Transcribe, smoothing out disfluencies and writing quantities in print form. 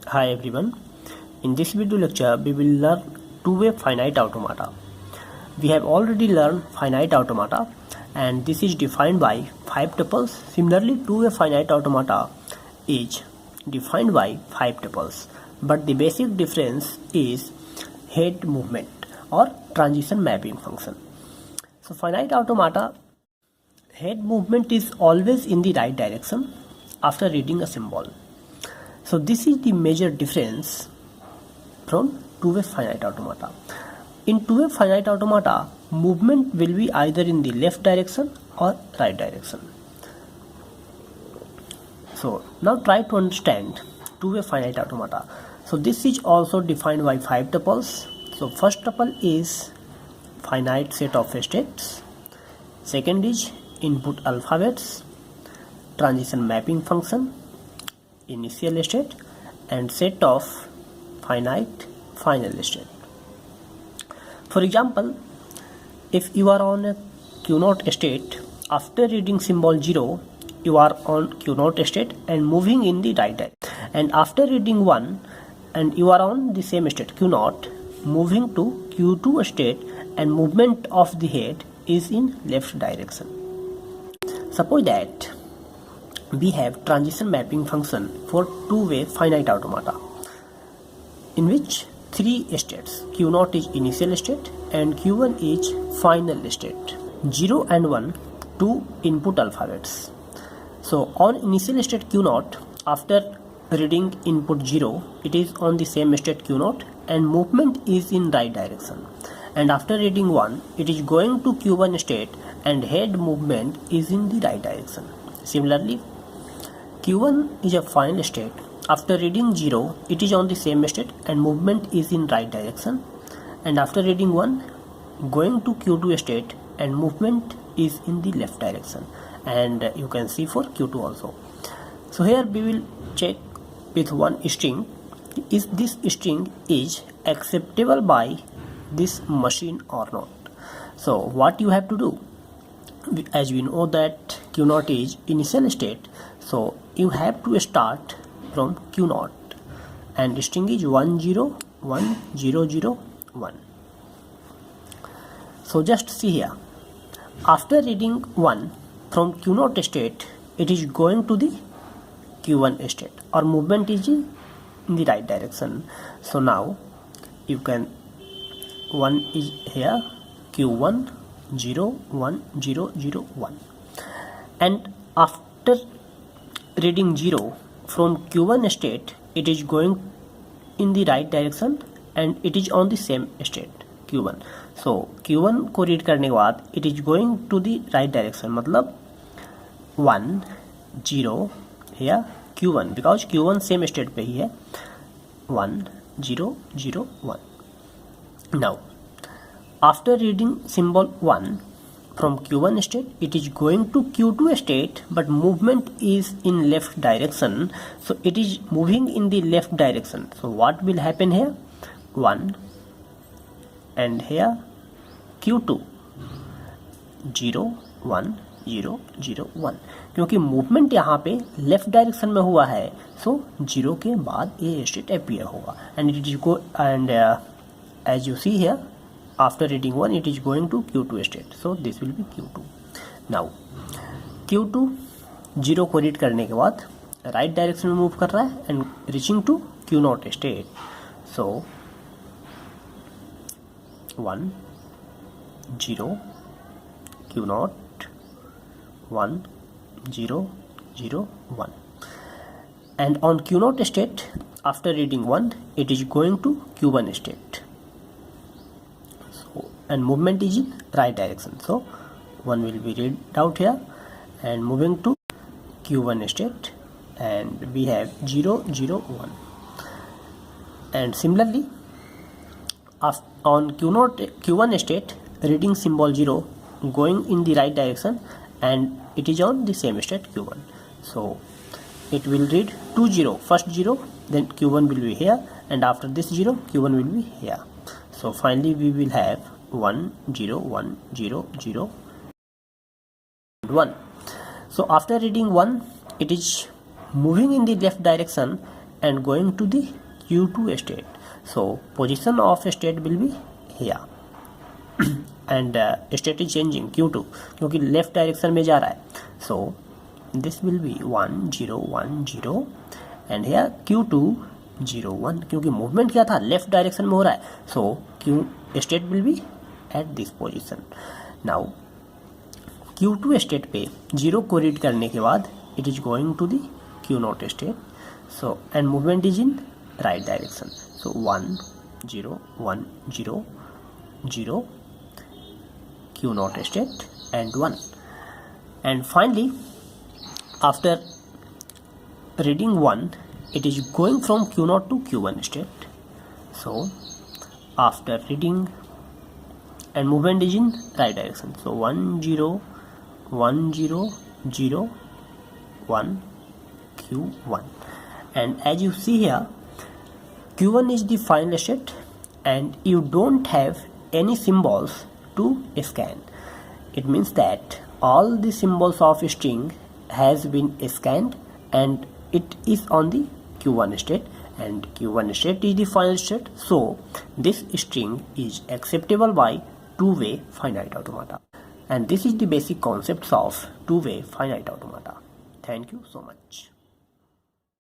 Hi everyone. In this video lecture we will learn two-way finite automata. We have already learned finite automata and this is defined by 5 tuples. Similarly, two-way finite automata is defined by 5 tuples, but the basic difference is head movement or transition mapping function. So finite automata head movement is always in the right direction after reading a symbol. So this is the major difference from two-way finite automata. In two-way finite automata, movement will be either in the left direction or right direction. So now try to understand two-way finite automata. So this is also defined by 5 tuples. So first tuple is finite set of states. Second is input alphabets, transition mapping function, initial state, and set of finite final state. For example, if you are on a Q0 state, after reading symbol 0, you are on Q0 state and moving in the right direction. And after reading 1, and you are on the same state Q0, moving to Q2 state, and movement of the head is in left direction. Suppose that we have transition mapping function for two-way finite automata, in which three states, Q0 is initial state and Q1 is final state. 0 and 1, two input alphabets. So on initial state Q0, after reading input 0, it is on the same state Q0 and movement is in right direction. And after reading 1, it is going to Q1 state and head movement is in the right direction. Similarly, Q1 is a final state. After reading 0, it is on the same state and movement is in right direction. And after reading 1, going to Q2 state and movement is in the left direction. And you can see for Q2 also. So here we will check with one string. Is this string is acceptable by this machine or not? So what you have to do, as we know that Q0 is initial state, so you have to start from Q0 and string is 101001. So just see here, after reading 1 from Q0 state, it is going to the Q1 state or movement is in the right direction. So now you can 1 is here Q1 0 1 0 0 1, and after reading 0 from Q1 state, it is going in the right direction and it is on the same state Q1. So Q1 को read करने के बाद it is going to the right direction, मतलब 1 0 here Q1, because Q1 same state पे ही है 1 0 0 1. Now after reading symbol 1 from Q1 state, it is going to Q2 state, but movement is in left direction, so it is moving in the left direction. So what will happen here? 1 and here Q2 0 1 0 0 1, क्योंकि movement यहाँ पे left direction में हुआ है, सो 0 के बाद ये state appear होगा and it is go and as you see here after reading 1 it is going to Q2 state, so this will be Q2. now Q2 0 को रीड करने के बाद राइट डायरेक्शन में मूव कर रहा है and reaching to Q0 state. So 1 0 Q0 1 0 0 1, and on Q0 state after reading 1 it is going to Q1 state, and movement is in right direction. So 1 will be read out here and moving to Q1 state, and we have 0 0 1. And similarly on Q1 state reading symbol 0 going in the right direction and it is on the same state Q1, so it will read 2 0, first 0, then Q1 will be here, and after this 0 Q1 will be here. So finally we will have 1 0 1 0 0 1. So after reading 1, it is moving in the left direction and going to the Q2 state. So position of state will be here and state is changing Q2 क्योंकि left direction में जा रहा है. So this will be 1 0 1 0 and here Q2 0 1 क्योंकि movement क्या था, left direction में हो रहा है. So Q state will be at this position. Now Q2 state पे 0 को रीड करने के बाद it is going to the Q0 state. So and movement is in right direction. So 1 0 1 0 0 Q0 state and 1. And finally, after reading 1, it is going from Q0 to Q1 state. So after reading and movement is in right direction. So 1 0 1 0 0 1 Q1. And as you see here, Q1 is the final state and you don't have any symbols to scan. It means that all the symbols of string has been scanned and it is on the Q1 state, and Q1 state is the final state. So this string is acceptable by two-way finite automata. And this is the basic concepts of two-way finite automata. Thank you so much.